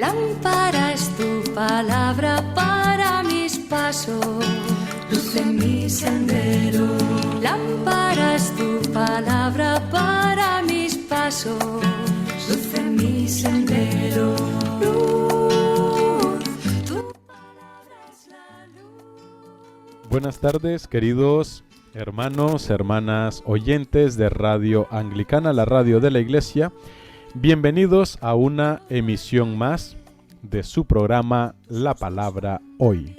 Lámpara es tu palabra para mis pasos, luz en mi sendero. Lámpara es tu palabra para mis pasos, luz en mi sendero. Luz, tu palabra es la luz. Buenas tardes, queridos hermanos, hermanas, oyentes de Radio Anglicana, la radio de la Iglesia. Bienvenidos a una emisión más de su programa La Palabra Hoy.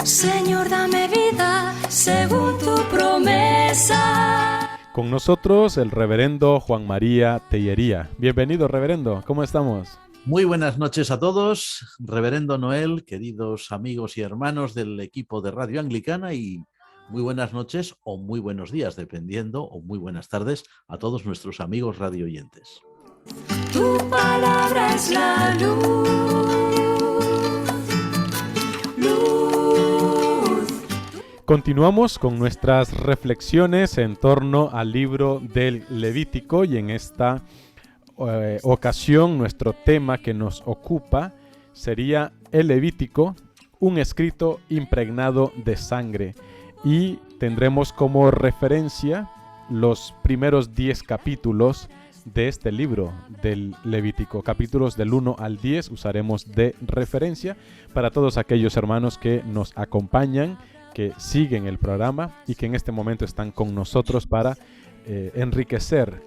Señor, dame vida según tu promesa. Con nosotros el reverendo Juan María Tellería. Bienvenido, reverendo. ¿Cómo estamos? Muy buenas noches a todos, reverendo Noel, queridos amigos y hermanos del equipo de Radio Anglicana, y muy buenas noches o muy buenos días, dependiendo, o muy buenas tardes a todos nuestros amigos radio oyentes. Tu palabra es la luz. Luz. Continuamos con nuestras reflexiones en torno al libro del Levítico, y en esta ocasión nuestro tema que nos ocupa sería el Levítico, un escrito impregnado de sangre, y tendremos como referencia los primeros 10 capítulos de este libro del Levítico. Capítulos del 1 al 10 usaremos de referencia para todos aquellos hermanos que nos acompañan, que siguen el programa y que en este momento están con nosotros para enriquecer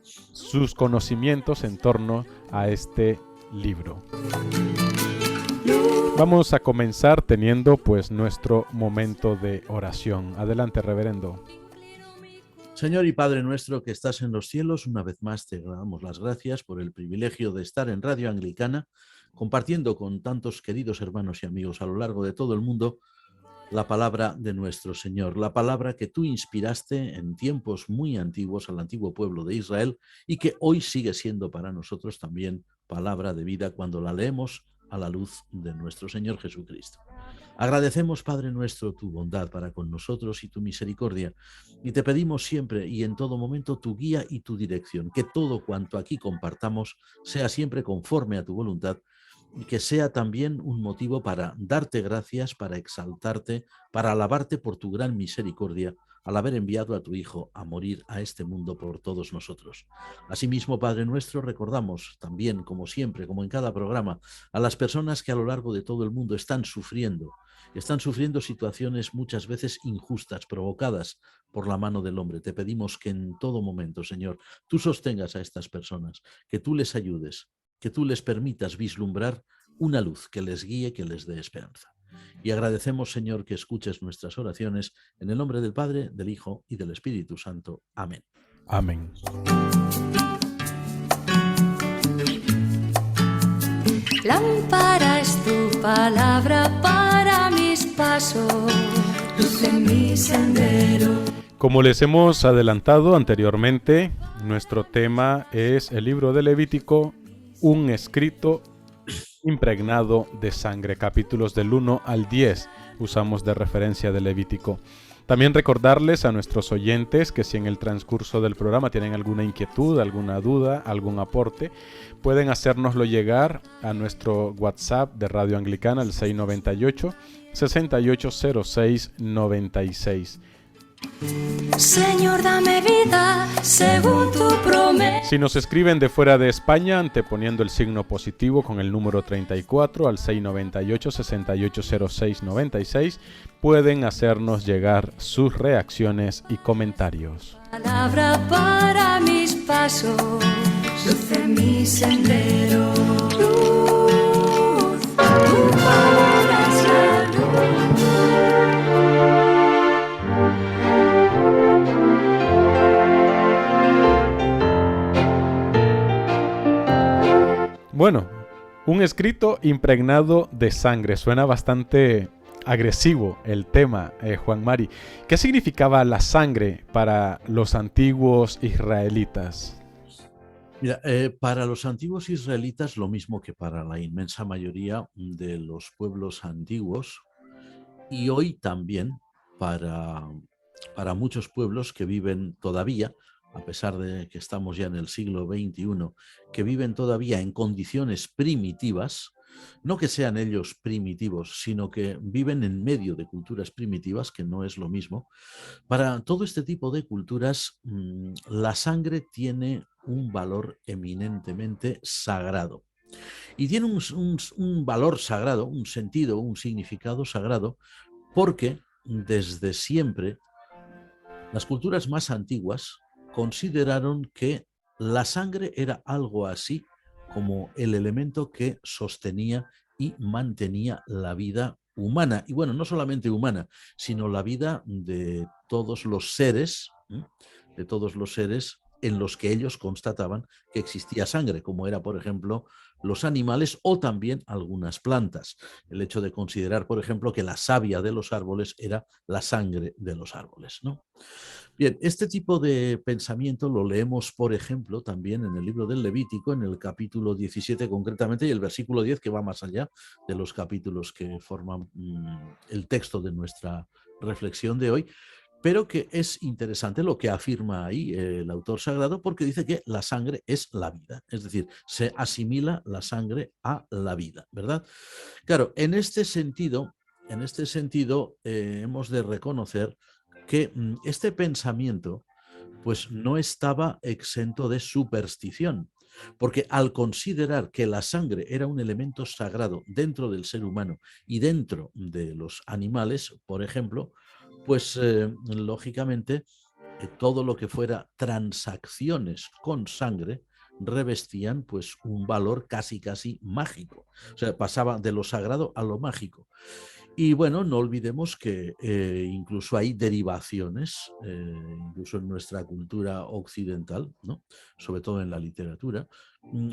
sus conocimientos en torno a este libro. Vamos a comenzar teniendo pues nuestro momento de oración. Adelante, reverendo. Señor y Padre nuestro que estás en los cielos, una vez más te damos las gracias por el privilegio de estar en Radio Anglicana, compartiendo con tantos queridos hermanos y amigos a lo largo de todo el mundo la palabra de nuestro Señor, la palabra que tú inspiraste en tiempos muy antiguos al antiguo pueblo de Israel y que hoy sigue siendo para nosotros también palabra de vida cuando la leemos a la luz de nuestro Señor Jesucristo. Agradecemos, Padre nuestro, tu bondad para con nosotros y tu misericordia, y te pedimos siempre y en todo momento tu guía y tu dirección, que todo cuanto aquí compartamos sea siempre conforme a tu voluntad, y que sea también un motivo para darte gracias, para exaltarte, para alabarte por tu gran misericordia al haber enviado a tu Hijo a morir a este mundo por todos nosotros. Asimismo, Padre nuestro, recordamos también, como siempre, como en cada programa, a las personas que a lo largo de todo el mundo están sufriendo situaciones muchas veces injustas, provocadas por la mano del hombre. Te pedimos que en todo momento, Señor, tú sostengas a estas personas, que tú les ayudes, que tú les permitas vislumbrar una luz que les guíe, que les dé esperanza. Y agradecemos, Señor, que escuches nuestras oraciones en el nombre del Padre, del Hijo y del Espíritu Santo. Amén. Amén. Lámpara es tu palabra para mis pasos, luz en mi sendero. Como les hemos adelantado anteriormente, nuestro tema es el libro de Levítico, un escrito impregnado de sangre. Capítulos del 1 al 10 usamos de referencia de Levítico. También recordarles a nuestros oyentes que si en el transcurso del programa tienen alguna inquietud, alguna duda, algún aporte, pueden hacérnoslo llegar a nuestro WhatsApp de Radio Anglicana, el 698-680696. Señor, dame vida según tu promesa. Si nos escriben de fuera de España, anteponiendo el signo positivo con el número 34 al 698-680696, pueden hacernos llegar sus reacciones y comentarios. Palabra para mis pasos, luz en mi sendero. Luz, tu palabra es la luz. Bueno, un escrito impregnado de sangre. Suena bastante agresivo el tema, Juan Mari. ¿Qué significaba la sangre para los antiguos israelitas? Mira, para los antiguos israelitas, lo mismo que para la inmensa mayoría de los pueblos antiguos, y hoy también para muchos pueblos que viven todavía a pesar de que estamos ya en el siglo XXI, que viven todavía en condiciones primitivas, no que sean ellos primitivos, sino que viven en medio de culturas primitivas, que no es lo mismo. Para todo este tipo de culturas, la sangre tiene un valor eminentemente sagrado. Y tiene un valor sagrado, un sentido, un significado sagrado, porque desde siempre las culturas más antiguas consideraron que la sangre era algo así como el elemento que sostenía y mantenía la vida humana. Y bueno, no solamente humana, sino la vida de todos los seres, de todos los seres en los que ellos constataban que existía sangre, como era, por ejemplo, los animales o también algunas plantas. El hecho de considerar, por ejemplo, que la savia de los árboles era la sangre de los árboles, ¿no? Bien, este tipo de pensamiento lo leemos, por ejemplo, también en el libro del Levítico, en el capítulo 17 concretamente, y el versículo 10, que va más allá de los capítulos que forman el texto de nuestra reflexión de hoy, pero que es interesante lo que afirma ahí el autor sagrado, porque dice que la sangre es la vida, es decir, se asimila la sangre a la vida, ¿verdad? Claro, en este sentido, hemos de reconocer que este pensamiento pues no estaba exento de superstición, porque al considerar que la sangre era un elemento sagrado dentro del ser humano y dentro de los animales, por ejemplo, pues lógicamente todo lo que fuera transacciones con sangre revestían pues un valor casi mágico. O sea, pasaba de lo sagrado a lo mágico. Y bueno, no olvidemos que incluso hay derivaciones, incluso en nuestra cultura occidental, ¿no? Sobre todo en la literatura,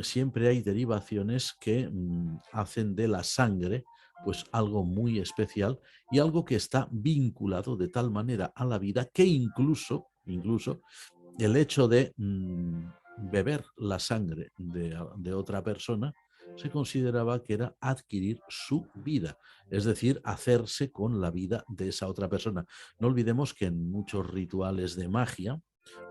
siempre hay derivaciones que hacen de la sangre pues algo muy especial y algo que está vinculado de tal manera a la vida que incluso el hecho de beber la sangre de otra persona se consideraba que era adquirir su vida, es decir, hacerse con la vida de esa otra persona. No olvidemos que en muchos rituales de magia,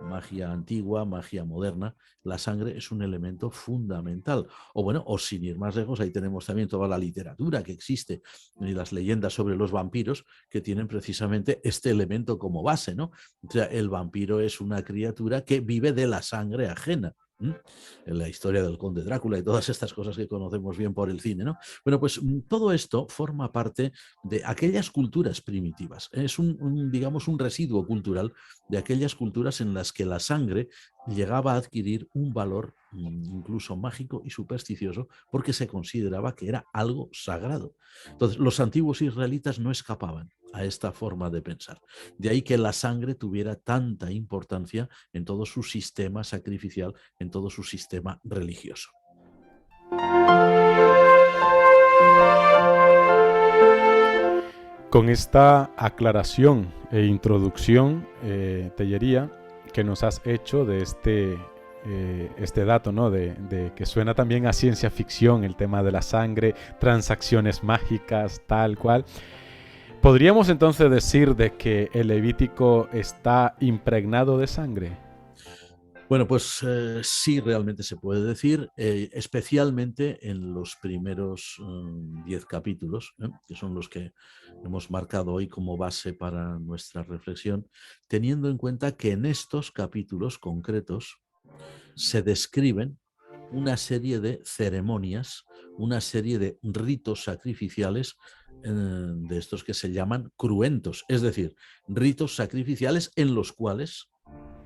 magia antigua, magia moderna, la sangre es un elemento fundamental. O bueno, o sin ir más lejos, ahí tenemos también toda la literatura que existe y las leyendas sobre los vampiros que tienen precisamente este elemento como base, ¿no? O sea, el vampiro es una criatura que vive de la sangre ajena. En la historia del Conde Drácula y todas estas cosas que conocemos bien por el cine, ¿no? Bueno, pues todo esto forma parte de aquellas culturas primitivas. Es digamos, un residuo cultural de aquellas culturas en las que la sangre llegaba a adquirir un valor incluso mágico y supersticioso porque se consideraba que era algo sagrado. Entonces, los antiguos israelitas no escapaban a esta forma de pensar. De ahí que la sangre tuviera tanta importancia en todo su sistema sacrificial, en todo su sistema religioso. Con esta aclaración e introducción, Tellería, que nos has hecho de este dato, ¿no? de que suena también a ciencia ficción, el tema de la sangre, transacciones mágicas, tal cual. ¿Podríamos entonces decir de que el Levítico está impregnado de sangre? Bueno, pues sí, realmente se puede decir, especialmente en los primeros 10 capítulos, que son los que hemos marcado hoy como base para nuestra reflexión, teniendo en cuenta que en estos capítulos concretos se describen una serie de ceremonias, una serie de ritos sacrificiales de estos que se llaman cruentos, es decir, ritos sacrificiales en los cuales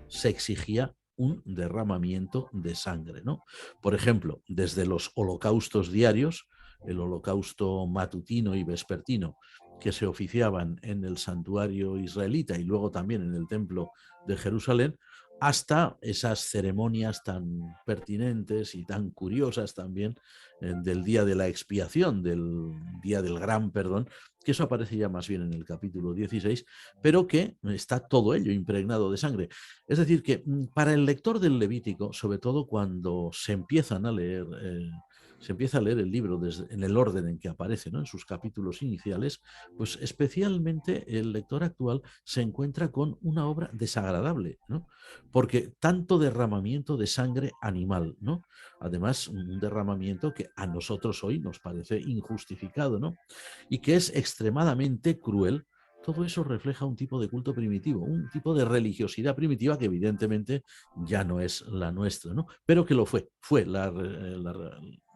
se exigía un derramamiento de sangre, ¿no? Por ejemplo, desde los holocaustos diarios, el holocausto matutino y vespertino, que se oficiaban en el santuario israelita y luego también en el templo de Jerusalén, hasta esas ceremonias tan pertinentes y tan curiosas también del día de la expiación, del día del gran perdón, que eso aparece ya más bien en el capítulo 16, pero que está todo ello impregnado de sangre. Es decir, que para el lector del Levítico, sobre todo cuando se empiezan a leer se empieza a leer el libro en el orden en que aparece, ¿no? En sus capítulos iniciales, pues especialmente el lector actual se encuentra con una obra desagradable, ¿no? Porque tanto derramamiento de sangre animal, ¿no? Además, un derramamiento que a nosotros hoy nos parece injustificado, ¿no? Y que es extremadamente cruel. Todo eso refleja un tipo de culto primitivo, un tipo de religiosidad primitiva que evidentemente ya no es la nuestra, ¿no? Pero que lo fue la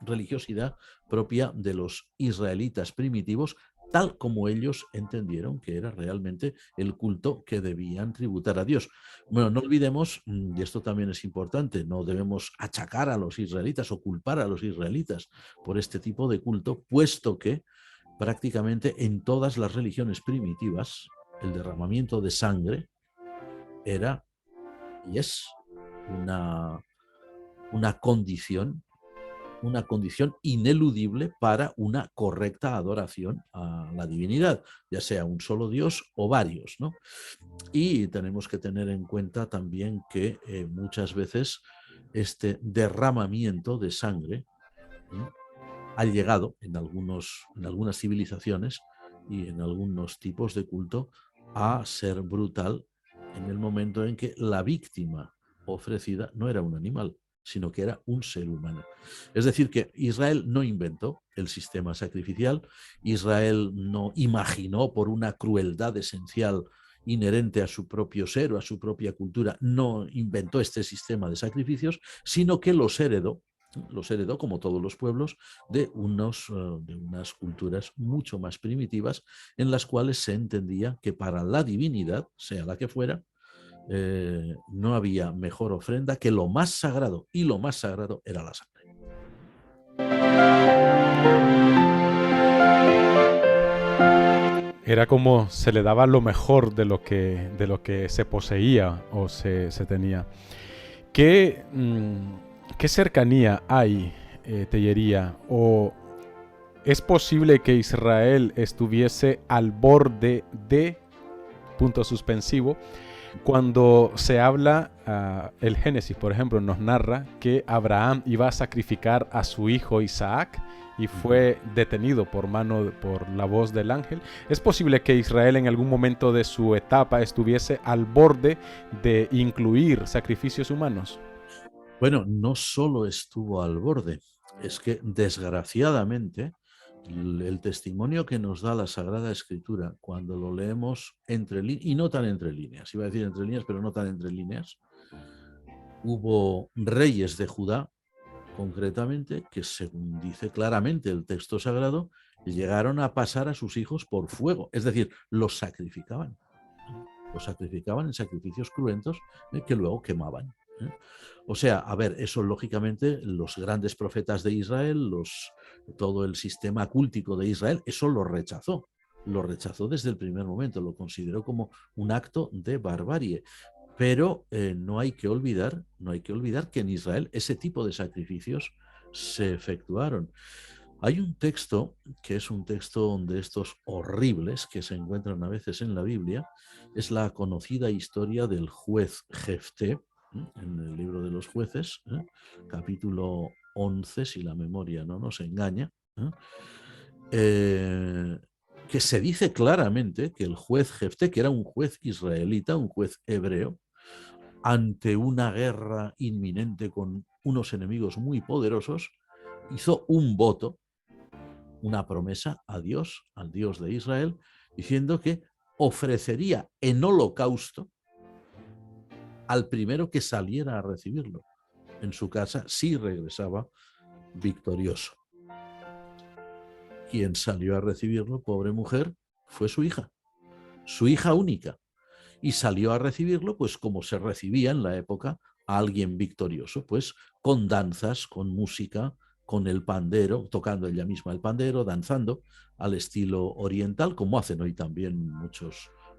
religiosidad propia de los israelitas primitivos, tal como ellos entendieron que era realmente el culto que debían tributar a Dios. Bueno, no olvidemos, y esto también es importante, no debemos achacar a los israelitas o culpar a los israelitas por este tipo de culto, puesto que prácticamente en todas las religiones primitivas el derramamiento de sangre era y es una, una condición una condición ineludible para una correcta adoración a la divinidad, ya sea un solo Dios o varios, ¿no? Y tenemos que tener en cuenta también que muchas veces este derramamiento de sangre ¿eh? Ha llegado en algunas civilizaciones y en algunos tipos de culto a ser brutal en el momento en que la víctima ofrecida no era un animal, sino que era un ser humano. Es decir, que Israel no inventó el sistema sacrificial, Israel no imaginó por una crueldad esencial inherente a su propio ser o a su propia cultura, no inventó este sistema de sacrificios, sino que los heredó como todos los pueblos, de unas culturas mucho más primitivas en las cuales se entendía que para la divinidad, sea la que fuera, no había mejor ofrenda que lo más sagrado, y lo más sagrado era la sangre. Era como se le daba lo mejor de lo que se poseía o se tenía. ¿Qué, qué cercanía hay, Tellería? ¿O es posible que Israel estuviese al borde de, punto suspensivo, cuando se habla, el Génesis, por ejemplo, nos narra que Abraham iba a sacrificar a su hijo Isaac y fue detenido por la voz del ángel? ¿Es posible que Israel en algún momento de su etapa estuviese al borde de incluir sacrificios humanos? Bueno, no solo estuvo al borde, es que desgraciadamente el testimonio que nos da la Sagrada Escritura cuando lo leemos y no tan entre líneas, iba a decir entre líneas, pero no tan entre líneas, hubo reyes de Judá, concretamente, que según dice claramente el texto sagrado, llegaron a pasar a sus hijos por fuego, es decir, los sacrificaban en sacrificios cruentos que luego quemaban. O sea, a ver, eso lógicamente los grandes profetas de Israel, todo el sistema cultico de Israel, eso lo rechazó desde el primer momento, lo consideró como un acto de barbarie. Pero no hay que olvidar que en Israel ese tipo de sacrificios se efectuaron. Hay un texto que es un texto de estos horribles que se encuentran a veces en la Biblia, es la conocida historia del juez Jefté, en el libro de los jueces, capítulo 11, si la memoria no nos engaña, que se dice claramente que el juez Jefté, que era un juez israelita, un juez hebreo, ante una guerra inminente con unos enemigos muy poderosos, hizo un voto, una promesa a Dios, al Dios de Israel, diciendo que ofrecería en holocausto al primero que saliera a recibirlo en su casa si regresaba victorioso. Quien salió a recibirlo, pobre mujer, fue su hija única, y salió a recibirlo pues como se recibía en la época a alguien victorioso, pues con danzas, con música, con el pandero, tocando ella misma el pandero, danzando al estilo oriental, como hacen hoy también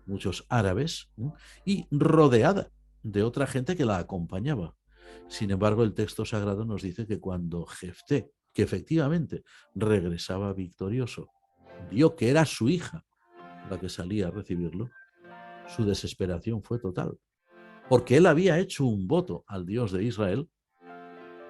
muchos árabes, y rodeada de otra gente que la acompañaba. Sin embargo, el texto sagrado nos dice que cuando Jefté, que efectivamente regresaba victorioso, vio que era su hija la que salía a recibirlo, su desesperación fue total, porque él había hecho un voto al Dios de Israel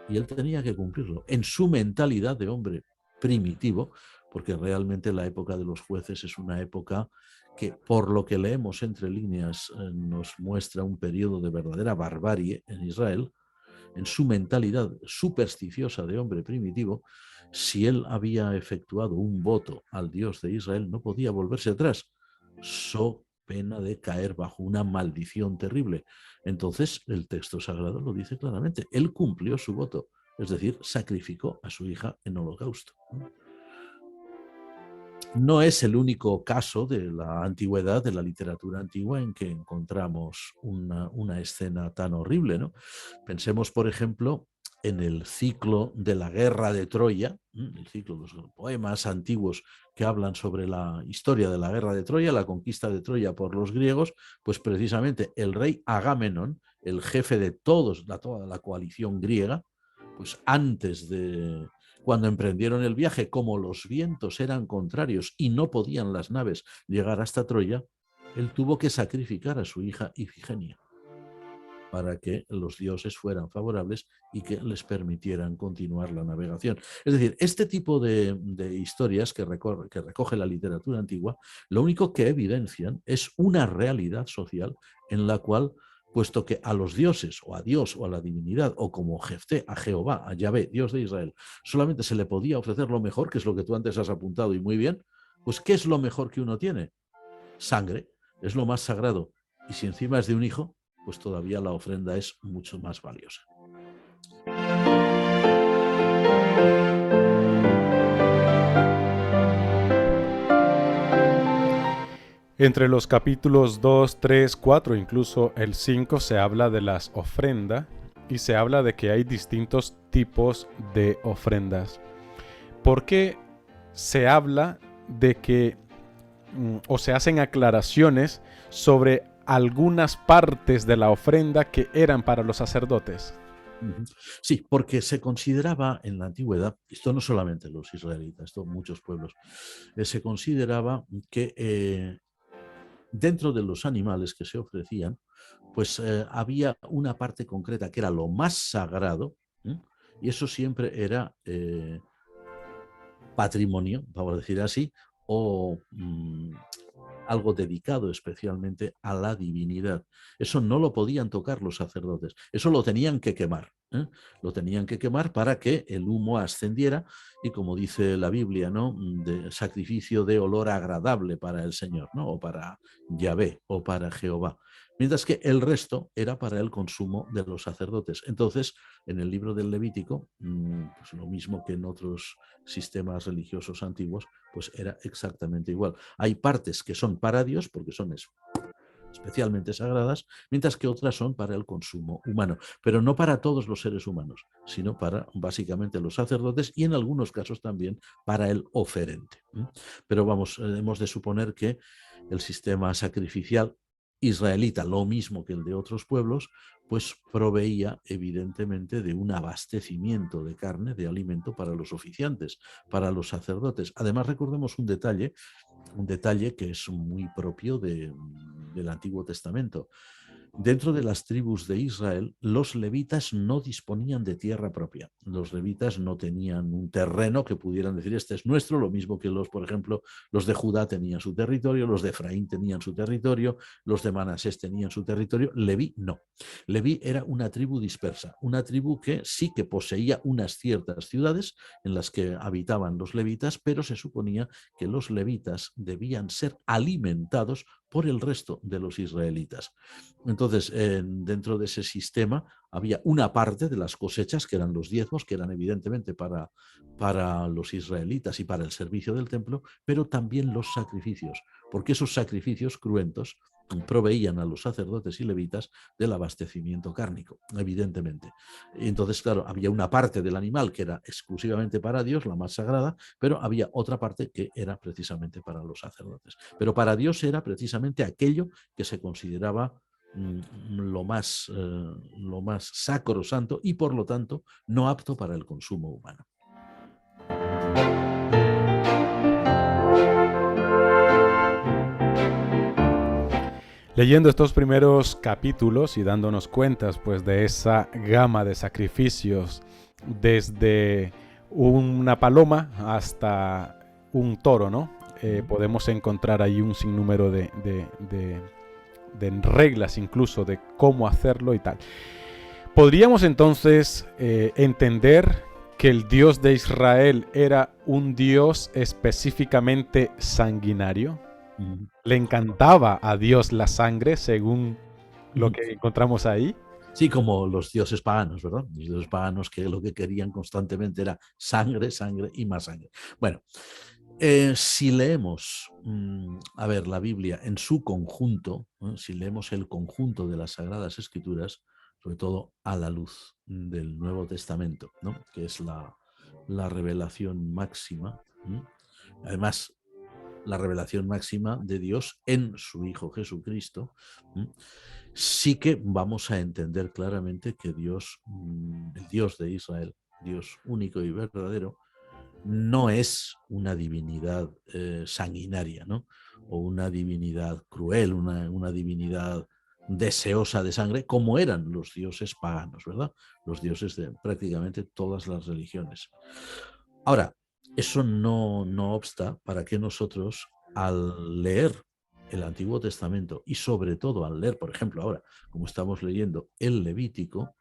y él tenía que cumplirlo en su mentalidad de hombre primitivo, porque realmente la época de los jueces es una época que, por lo que leemos entre líneas, nos muestra un periodo de verdadera barbarie en Israel. En su mentalidad supersticiosa de hombre primitivo, si él había efectuado un voto al Dios de Israel, no podía volverse atrás, so pena de caer bajo una maldición terrible. Entonces, el texto sagrado lo dice claramente. Él cumplió su voto, es decir, sacrificó a su hija en holocausto. No es el único caso de la antigüedad, de la literatura antigua, en que encontramos una escena tan horrible, ¿no? Pensemos, por ejemplo, en el ciclo de la guerra de Troya, el ciclo de los poemas antiguos que hablan sobre la historia de la guerra de Troya, la conquista de Troya por los griegos, pues precisamente el rey Agamenón, el jefe de toda la coalición griega, pues antes de, cuando emprendieron el viaje, como los vientos eran contrarios y no podían las naves llegar hasta Troya, él tuvo que sacrificar a su hija Ifigenia para que los dioses fueran favorables y que les permitieran continuar la navegación. Es decir, este tipo de historias que recoge la literatura antigua, lo único que evidencian es una realidad social en la cual, puesto que a los dioses o a Dios o a la divinidad, o como Jefté, a Jehová, a Yahvé, Dios de Israel, solamente se le podía ofrecer lo mejor, que es lo que tú antes has apuntado y muy bien, pues ¿qué es lo mejor que uno tiene? Sangre, es lo más sagrado. Y si encima es de un hijo, pues todavía la ofrenda es mucho más valiosa. Entre los capítulos 2, 3, 4, incluso el 5, se habla de las ofrendas y se habla de que hay distintos tipos de ofrendas. ¿Por qué se habla de que o se hacen aclaraciones sobre algunas partes de la ofrenda que eran para los sacerdotes? Sí, porque se consideraba en la antigüedad, esto no solamente los israelitas, esto muchos pueblos, se consideraba que dentro de los animales que se ofrecían, pues había una parte concreta que era lo más sagrado, y eso siempre era patrimonio, vamos a decir así, o algo dedicado especialmente a la divinidad. Eso no lo podían tocar los sacerdotes, eso lo tenían que quemar. Lo tenían que quemar para que el humo ascendiera y, como dice la Biblia, ¿no?, de sacrificio de olor agradable para el Señor, ¿no?, o para Yahvé o para Jehová. Mientras que el resto era para el consumo de los sacerdotes. Entonces, en el libro del Levítico, pues lo mismo que en otros sistemas religiosos antiguos, pues era exactamente igual. Hay partes que son para Dios, porque son especialmente sagradas, mientras que otras son para el consumo humano, pero no para todos los seres humanos, sino para básicamente los sacerdotes y en algunos casos también para el oferente. Pero vamos, hemos de suponer que el sistema sacrificial israelita, lo mismo que el de otros pueblos, pues proveía evidentemente de un abastecimiento de carne, de alimento para los oficiantes, para los sacerdotes. Además, recordemos un detalle que es muy propio del Antiguo Testamento. Dentro de las tribus de Israel, los levitas no disponían de tierra propia. Los levitas no tenían un terreno que pudieran decir, este es nuestro, lo mismo que por ejemplo, los de Judá tenían su territorio, los de Efraín tenían su territorio, los de Manasés tenían su territorio. Leví no. Leví era una tribu dispersa, una tribu que sí que poseía unas ciertas ciudades en las que habitaban los levitas, pero se suponía que los levitas debían ser alimentados por el resto de los israelitas. Entonces, dentro de ese sistema había una parte de las cosechas, que eran los diezmos, que eran evidentemente para los israelitas y para el servicio del templo, pero también los sacrificios, porque esos sacrificios cruentos proveían a los sacerdotes y levitas del abastecimiento cárnico, evidentemente. Entonces, claro, había una parte del animal que era exclusivamente para Dios, la más sagrada, pero había otra parte que era precisamente para los sacerdotes. Pero para Dios era precisamente aquello que se consideraba lo más sacrosanto y, por lo tanto, no apto para el consumo humano. Leyendo estos primeros capítulos y dándonos cuentas pues de esa gama de sacrificios desde una paloma hasta un toro, ¿no? Podemos encontrar ahí un sinnúmero de reglas incluso de cómo hacerlo y tal. ¿Podríamos entonces entender que el Dios de Israel era un Dios específicamente sanguinario? ¿Le encantaba a Dios la sangre según lo que encontramos ahí? Sí, como los dioses paganos, ¿verdad? Los dioses paganos que lo que querían constantemente era sangre, sangre y más sangre. Bueno, si leemos, a ver, la Biblia en su conjunto, si leemos el conjunto de las Sagradas Escrituras, sobre todo a la luz del Nuevo Testamento, ¿no? Que es la revelación máxima, además la revelación máxima de Dios en su Hijo Jesucristo, sí que vamos a entender claramente que Dios, el Dios de Israel, Dios único y verdadero, no es una divinidad sanguinaria, ¿no? O una divinidad cruel, una divinidad deseosa de sangre, como eran los dioses paganos, ¿verdad? Los dioses de prácticamente todas las religiones. Ahora, eso no obsta para que nosotros, al leer el Antiguo Testamento y sobre todo al leer, por ejemplo, ahora, como estamos leyendo el Levítico,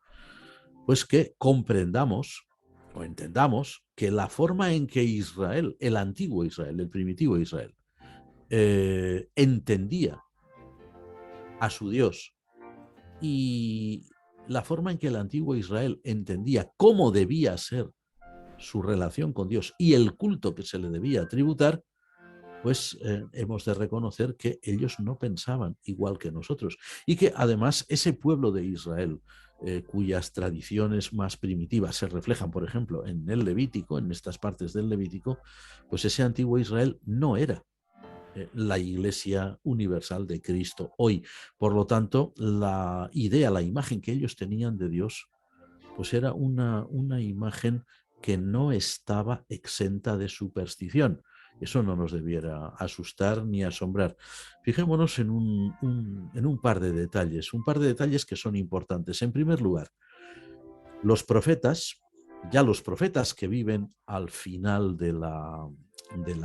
pues que comprendamos o entendamos que la forma en que Israel, el antiguo Israel, el primitivo Israel, entendía a su Dios y la forma en que el antiguo Israel entendía cómo debía ser su relación con Dios y el culto que se le debía tributar, pues hemos de reconocer que ellos no pensaban igual que nosotros y que además ese pueblo de Israel, cuyas tradiciones más primitivas se reflejan, por ejemplo, en el Levítico, en estas partes del Levítico, pues ese antiguo Israel no era la Iglesia universal de Cristo hoy. Por lo tanto, la idea, la imagen que ellos tenían de Dios, pues era una imagen que no estaba exenta de superstición. Eso no nos debiera asustar ni asombrar. Fijémonos en un par de detalles que son importantes. En primer lugar, los profetas, ya los profetas que viven al final de la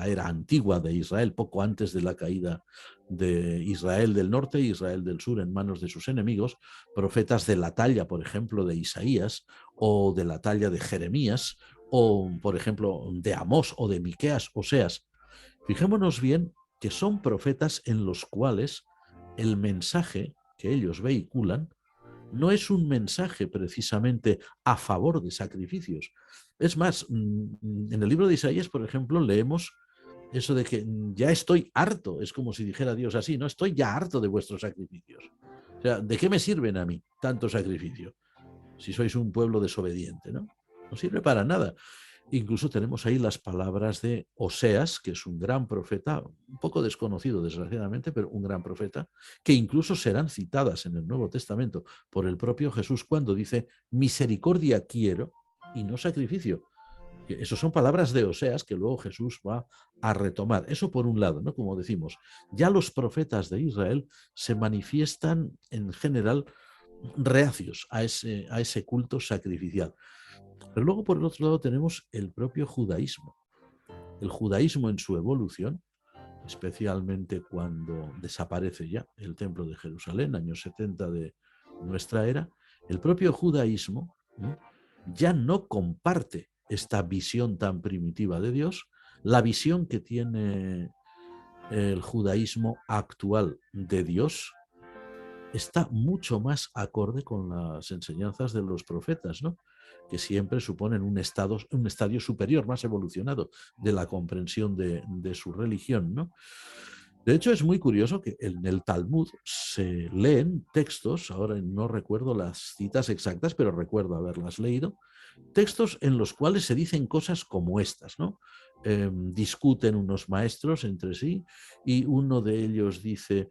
era antigua de Israel, poco antes de la caída de Israel del norte y Israel del sur en manos de sus enemigos, profetas de la talla, por ejemplo, de Isaías o de la talla de Jeremías o, por ejemplo, de Amós o de Miqueas, Oseas. Fijémonos bien que son profetas en los cuales el mensaje que ellos vehiculan no es un mensaje precisamente a favor de sacrificios. Es más, en el libro de Isaías, por ejemplo, leemos eso de que ya estoy harto, es como si dijera Dios así, no estoy ya harto de vuestros sacrificios. O sea, ¿de qué me sirven a mí tanto sacrificio? Si sois un pueblo desobediente, ¿no? No sirve para nada. Incluso tenemos ahí las palabras de Oseas, que es un gran profeta, un poco desconocido desgraciadamente, pero un gran profeta, que incluso serán citadas en el Nuevo Testamento por el propio Jesús cuando dice, misericordia quiero y no sacrificio. Esas son palabras de Oseas que luego Jesús va a retomar. Eso por un lado, ¿no? Como decimos, ya los profetas de Israel se manifiestan en general reacios a ese culto sacrificial. Pero luego, por el otro lado, tenemos el propio judaísmo. El judaísmo en su evolución, especialmente cuando desaparece ya el templo de Jerusalén, años 70 de nuestra era, el propio judaísmo ya no comparte esta visión tan primitiva de Dios, la visión que tiene el judaísmo actual de Dios está mucho más acorde con las enseñanzas de los profetas, ¿no? Que siempre suponen un estadio superior, más evolucionado de la comprensión de su religión, ¿no? De hecho, es muy curioso que en el Talmud se leen textos, ahora no recuerdo las citas exactas, pero recuerdo haberlas leído, textos en los cuales se dicen cosas como estas, ¿no? Discuten unos maestros entre sí y uno de ellos dice,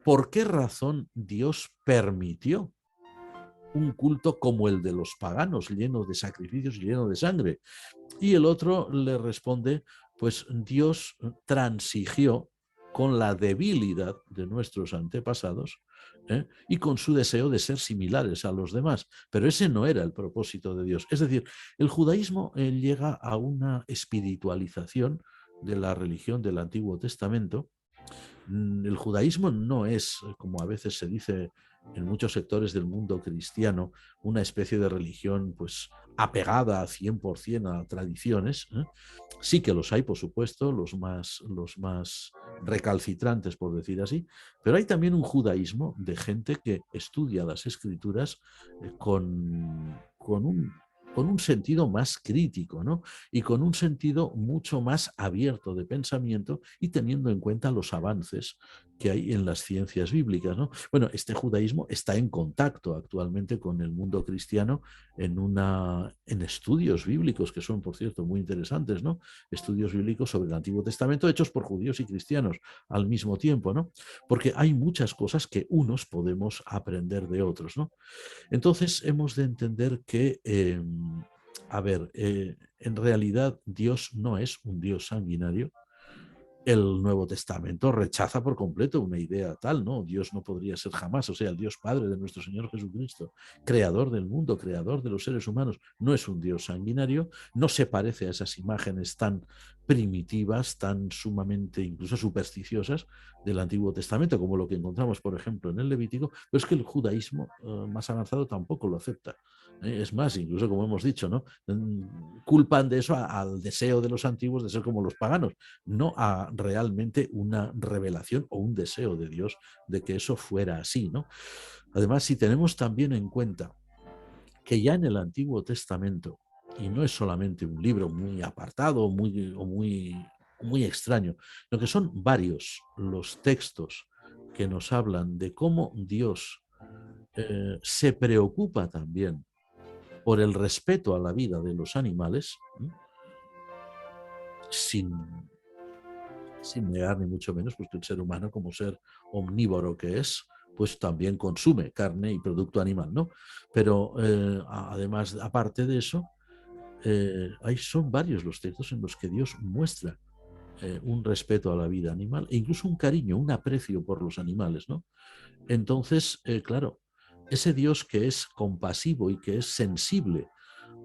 ¿por qué razón Dios permitió un culto como el de los paganos, lleno de sacrificios y lleno de sangre? Y el otro le responde, pues Dios transigió con la debilidad de nuestros antepasados, y con su deseo de ser similares a los demás. Pero ese no era el propósito de Dios. Es decir, el judaísmo llega a una espiritualización de la religión del Antiguo Testamento. El judaísmo no es, como a veces se dice en muchos sectores del mundo cristiano, una especie de religión pues apegada a 100% a tradiciones. Sí que los hay, por supuesto, los más recalcitrantes, por decir así, pero hay también un judaísmo de gente que estudia las escrituras con un sentido más crítico, ¿no? Y con un sentido mucho más abierto de pensamiento y teniendo en cuenta los avances que hay en las ciencias bíblicas, ¿no? Bueno, este judaísmo está en contacto actualmente con el mundo cristiano en estudios bíblicos que son, por cierto, muy interesantes, ¿no? Estudios bíblicos sobre el Antiguo Testamento hechos por judíos y cristianos al mismo tiempo, ¿no? Porque hay muchas cosas que unos podemos aprender de otros, ¿no? Entonces hemos de entender que, en realidad Dios no es un Dios sanguinario. El Nuevo Testamento rechaza por completo una idea tal, ¿no? Dios no podría ser jamás, o sea, el Dios Padre de nuestro Señor Jesucristo, creador del mundo, creador de los seres humanos, no es un Dios sanguinario, no se parece a esas imágenes tan primitivas, tan sumamente incluso supersticiosas del Antiguo Testamento, como lo que encontramos, por ejemplo, en el Levítico, pero es que el judaísmo más avanzado tampoco lo acepta. Es más, incluso como hemos dicho, ¿no? Culpan de eso al deseo de los antiguos de ser como los paganos, no a realmente una revelación o un deseo de Dios de que eso fuera así, ¿no? Además, si tenemos también en cuenta que ya en el Antiguo Testamento, y no es solamente un libro muy apartado muy extraño, sino que son varios los textos que nos hablan de cómo Dios se preocupa también por el respeto a la vida de los animales, sin negar ni mucho menos, pues que el ser humano, como ser omnívoro que es, pues también consume carne y producto animal, ¿no? Pero además, aparte de eso, son varios los textos en los que Dios muestra un respeto a la vida animal e incluso un cariño, un aprecio por los animales, ¿no? Entonces, claro, ese Dios que es compasivo y que es sensible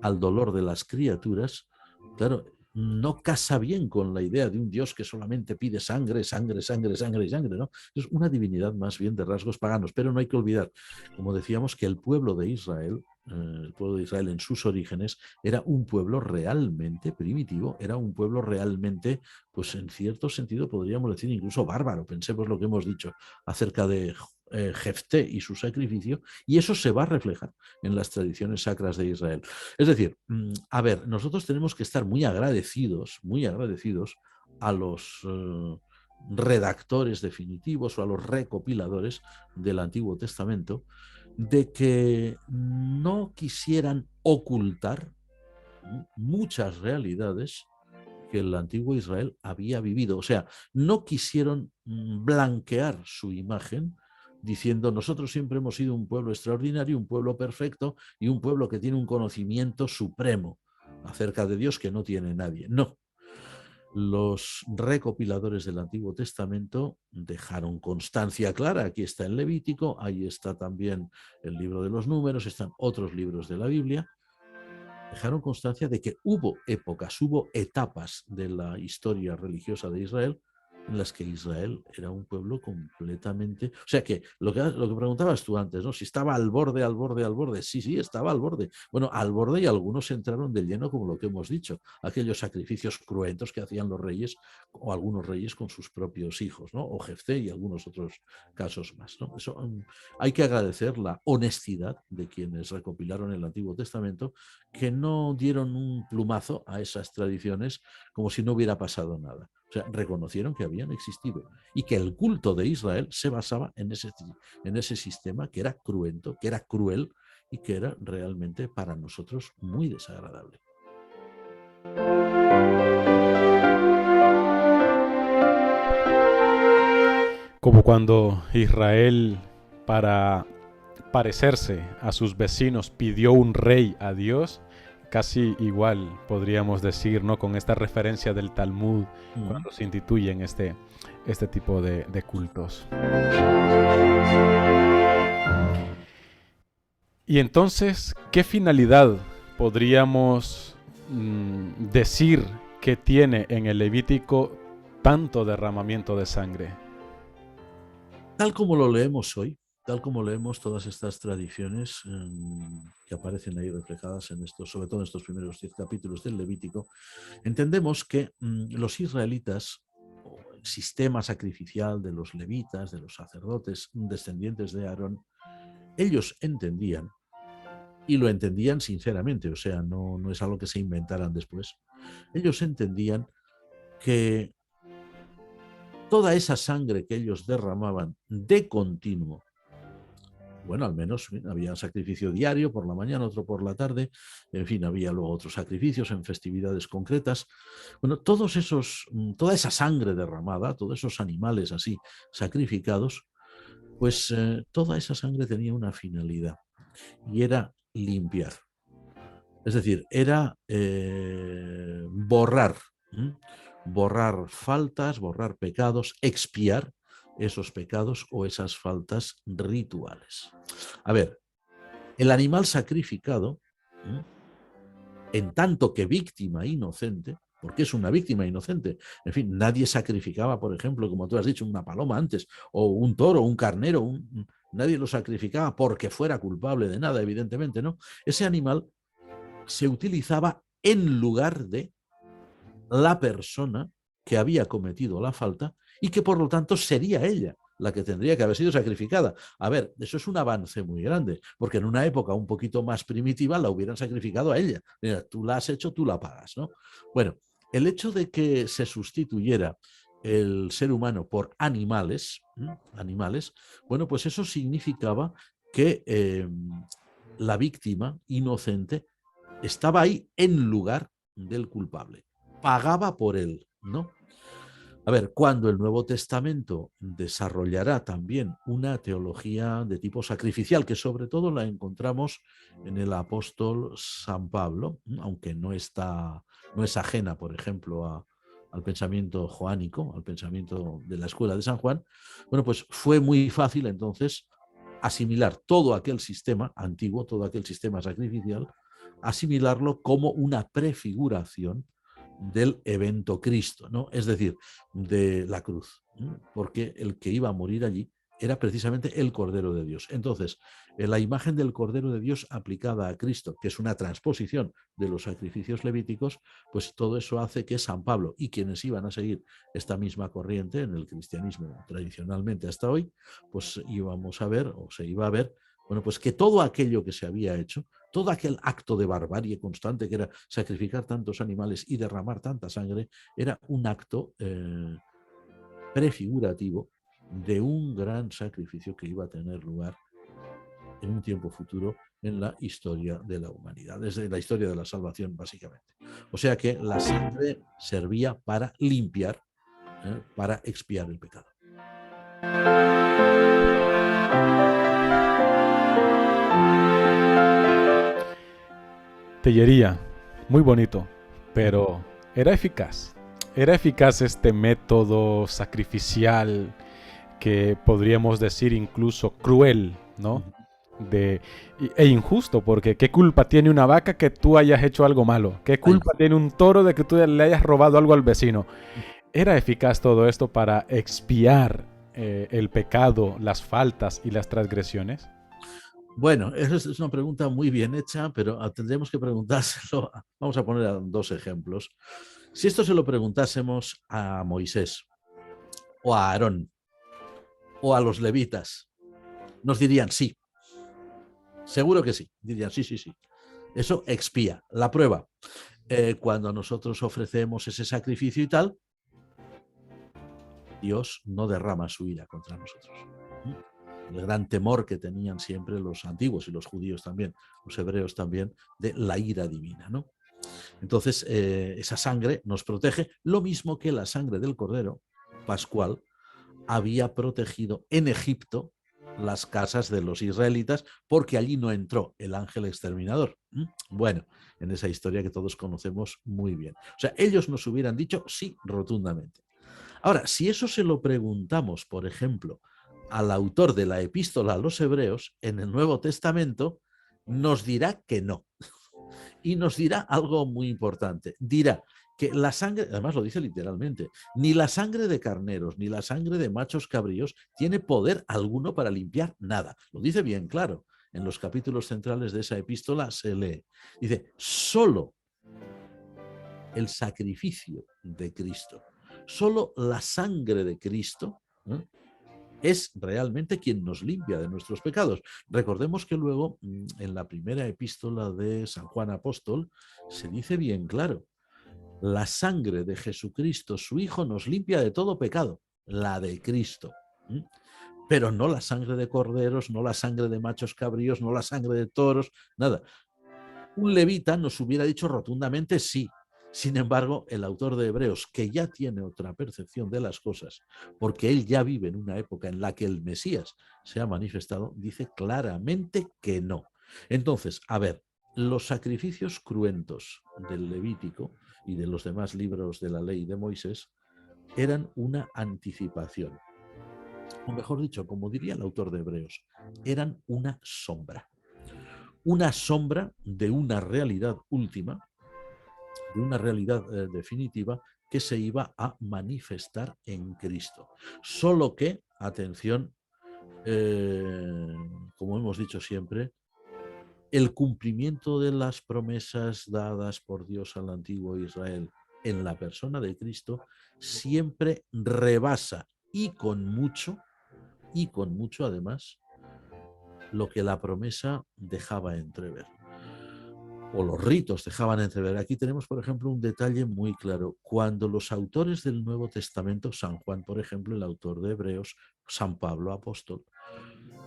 al dolor de las criaturas, claro, no casa bien con la idea de un Dios que solamente pide sangre, sangre, sangre, sangre y sangre, ¿no? Es una divinidad más bien de rasgos paganos, pero no hay que olvidar, como decíamos, que el pueblo de Israel en sus orígenes era un pueblo realmente primitivo, era un pueblo realmente, pues en cierto sentido podríamos decir incluso bárbaro. Pensemos lo que hemos dicho acerca de Jefté y su sacrificio, y eso se va a reflejar en las tradiciones sacras de Israel. Es decir, nosotros tenemos que estar muy agradecidos a los redactores definitivos o a los recopiladores del Antiguo Testamento, de que no quisieran ocultar muchas realidades que el antiguo Israel había vivido. O sea, no quisieron blanquear su imagen diciendo nosotros siempre hemos sido un pueblo extraordinario, un pueblo perfecto y un pueblo que tiene un conocimiento supremo acerca de Dios que no tiene nadie. No. Los recopiladores del Antiguo Testamento dejaron constancia clara. Aquí está el Levítico, ahí está también el libro de los Números, están otros libros de la Biblia. Dejaron constancia de que hubo épocas, hubo etapas de la historia religiosa de Israel en las que Israel era un pueblo completamente... O sea que lo que preguntabas tú antes, ¿no? Si estaba al borde, sí, estaba al borde. Bueno, al borde, y algunos entraron de lleno, como lo que hemos dicho, aquellos sacrificios cruentos que hacían los reyes o algunos reyes con sus propios hijos, ¿no? O Jefté y algunos otros casos más, ¿no? Eso, hay que agradecer la honestidad de quienes recopilaron el Antiguo Testamento, que no dieron un plumazo a esas tradiciones como si no hubiera pasado nada. O sea, reconocieron que habían existido y que el culto de Israel se basaba en ese sistema que era cruento, que era cruel y que era realmente para nosotros muy desagradable. Como cuando Israel, para parecerse a sus vecinos, pidió un rey a Dios, casi igual, podríamos decir, ¿no? Con esta referencia del Talmud, cuando se instituyen este tipo de cultos. Y entonces, ¿qué finalidad podríamos decir que tiene en el Levítico tanto derramamiento de sangre? Tal como lo leemos hoy, tal como leemos todas estas tradiciones que aparecen ahí reflejadas en estos, sobre todo en estos primeros 10 capítulos del Levítico, entendemos que los israelitas, o el sistema sacrificial de los levitas, de los sacerdotes descendientes de Aarón, ellos entendían, y lo entendían sinceramente, o sea, no es algo que se inventaran después, ellos entendían que toda esa sangre que ellos derramaban de continuo, bueno, al menos había sacrificio diario por la mañana, otro por la tarde, en fin, había luego otros sacrificios en festividades concretas. Bueno, toda esa sangre derramada, todos esos animales así sacrificados, pues toda esa sangre tenía una finalidad y era limpiar. Es decir, era borrar faltas, borrar pecados, expiar esos pecados o esas faltas rituales. A ver, el animal sacrificado, en tanto que víctima inocente, porque es una víctima inocente, en fin, nadie sacrificaba, por ejemplo, como tú has dicho, una paloma antes, o un toro, un carnero, nadie lo sacrificaba porque fuera culpable de nada, evidentemente, ¿no? Ese animal se utilizaba en lugar de la persona que había cometido la falta y que por lo tanto sería ella la que tendría que haber sido sacrificada. A ver, eso es un avance muy grande, porque en una época un poquito más primitiva la hubieran sacrificado a ella. Mira, tú la has hecho, tú la pagas, ¿no? Bueno, el hecho de que se sustituyera el ser humano por animales, bueno, pues eso significaba que la víctima inocente estaba ahí en lugar del culpable, pagaba por él, ¿no? A ver, cuando el Nuevo Testamento desarrollará también una teología de tipo sacrificial, que sobre todo la encontramos en el apóstol San Pablo, aunque no es ajena, por ejemplo, al pensamiento joánico, al pensamiento de la escuela de San Juan, bueno, pues fue muy fácil entonces asimilar todo aquel sistema antiguo, todo aquel sistema sacrificial, asimilarlo como una prefiguración del evento Cristo, ¿no? Es decir, de la cruz, ¿no? Porque el que iba a morir allí era precisamente el Cordero de Dios. Entonces, la imagen del Cordero de Dios aplicada a Cristo, que es una transposición de los sacrificios levíticos, pues todo eso hace que San Pablo y quienes iban a seguir esta misma corriente en el cristianismo tradicionalmente hasta hoy, pues íbamos a ver, o se iba a ver, bueno, pues que todo aquello que se había hecho, todo aquel acto de barbarie constante que era sacrificar tantos animales y derramar tanta sangre, era un acto prefigurativo de un gran sacrificio que iba a tener lugar en un tiempo futuro en la historia de la humanidad, desde la historia de la salvación básicamente. O sea que la sangre servía para limpiar, para expiar el pecado. Tellería, muy bonito, pero ¿era eficaz? ¿Era eficaz este método sacrificial que podríamos decir incluso cruel, ¿no? E injusto, porque ¿qué culpa tiene una vaca que tú hayas hecho algo malo? ¿Qué culpa tiene un toro de que tú le hayas robado algo al vecino? ¿Era eficaz todo esto para expiar el pecado, las faltas y las transgresiones? Bueno, esa es una pregunta muy bien hecha, pero tendríamos que preguntárselo. Vamos a poner dos ejemplos. Si esto se lo preguntásemos a Moisés o a Aarón o a los levitas, nos dirían sí. Seguro que sí. Dirían sí. Eso expía. La prueba, cuando nosotros ofrecemos ese sacrificio y tal, Dios no derrama su ira contra nosotros. El gran temor que tenían siempre los antiguos y los judíos también, los hebreos también, de la ira divina, ¿no? Entonces, esa sangre nos protege, lo mismo que la sangre del Cordero Pascual había protegido en Egipto las casas de los israelitas, porque allí no entró el ángel exterminador. Bueno, en esa historia que todos conocemos muy bien. O sea, ellos nos hubieran dicho sí rotundamente. Ahora, si eso se lo preguntamos, por ejemplo, al autor de la epístola a los hebreos, en el Nuevo Testamento, nos dirá que no. Y nos dirá algo muy importante. Dirá que la sangre, además lo dice literalmente, ni la sangre de carneros, ni la sangre de machos cabríos tiene poder alguno para limpiar nada. Lo dice bien claro. En los capítulos centrales de esa epístola se lee. Dice, solo el sacrificio de Cristo, solo la sangre de Cristo, ¿eh?, es realmente quien nos limpia de nuestros pecados. Recordemos que luego, en la primera epístola de San Juan Apóstol, se dice bien claro, la sangre de Jesucristo, su Hijo, nos limpia de todo pecado, la de Cristo. Pero no la sangre de corderos, no la sangre de machos cabríos, no la sangre de toros, nada. Un levita nos hubiera dicho rotundamente sí. Sin embargo, el autor de Hebreos, que ya tiene otra percepción de las cosas, porque él ya vive en una época en la que el Mesías se ha manifestado, dice claramente que no. Entonces, a ver, los sacrificios cruentos del Levítico y de los demás libros de la ley de Moisés eran una anticipación. O mejor dicho, como diría el autor de Hebreos, eran una sombra. Una sombra de una realidad última, de una realidad definitiva que se iba a manifestar en Cristo. Solo que, atención, como hemos dicho siempre, el cumplimiento de las promesas dadas por Dios al antiguo Israel en la persona de Cristo siempre rebasa y con mucho además, lo que la promesa dejaba entrever, o los ritos dejaban entrever. Aquí tenemos, por ejemplo, un detalle muy claro. Cuando los autores del Nuevo Testamento, San Juan, por ejemplo, el autor de Hebreos, San Pablo, apóstol,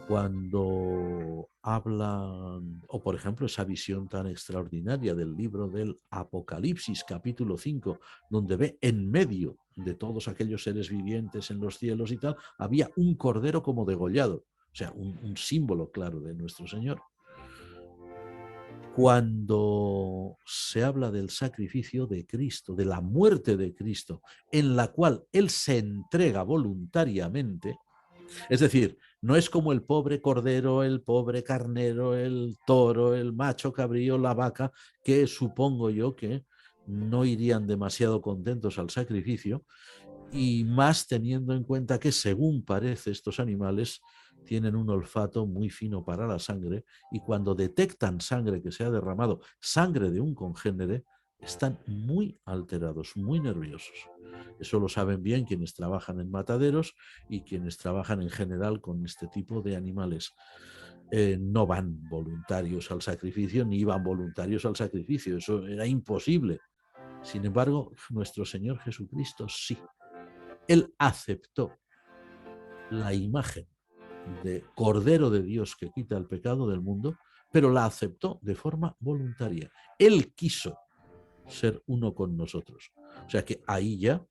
cuando hablan, o por ejemplo, esa visión tan extraordinaria del libro del Apocalipsis, capítulo 5, donde ve en medio de todos aquellos seres vivientes en los cielos y tal, había un cordero como degollado, o sea, un símbolo claro de nuestro Señor. Cuando se habla del sacrificio de Cristo, de la muerte de Cristo, en la cual Él se entrega voluntariamente, es decir, no es como el pobre cordero, el pobre carnero, el toro, el macho cabrío, la vaca, que supongo yo que no irían demasiado contentos al sacrificio, y más teniendo en cuenta que, según parece, estos animales tienen un olfato muy fino para la sangre, y cuando detectan sangre que se ha derramado, sangre de un congénere, están muy alterados, muy nerviosos. Eso lo saben bien quienes trabajan en mataderos y quienes trabajan en general con este tipo de animales. No van voluntarios al sacrificio, ni iban voluntarios al sacrificio. Eso era imposible. Sin embargo, nuestro Señor Jesucristo sí. Él aceptó la imagen de Cordero de Dios que quita el pecado del mundo, pero la aceptó de forma voluntaria. Él quiso ser uno con nosotros. O sea que ahí ya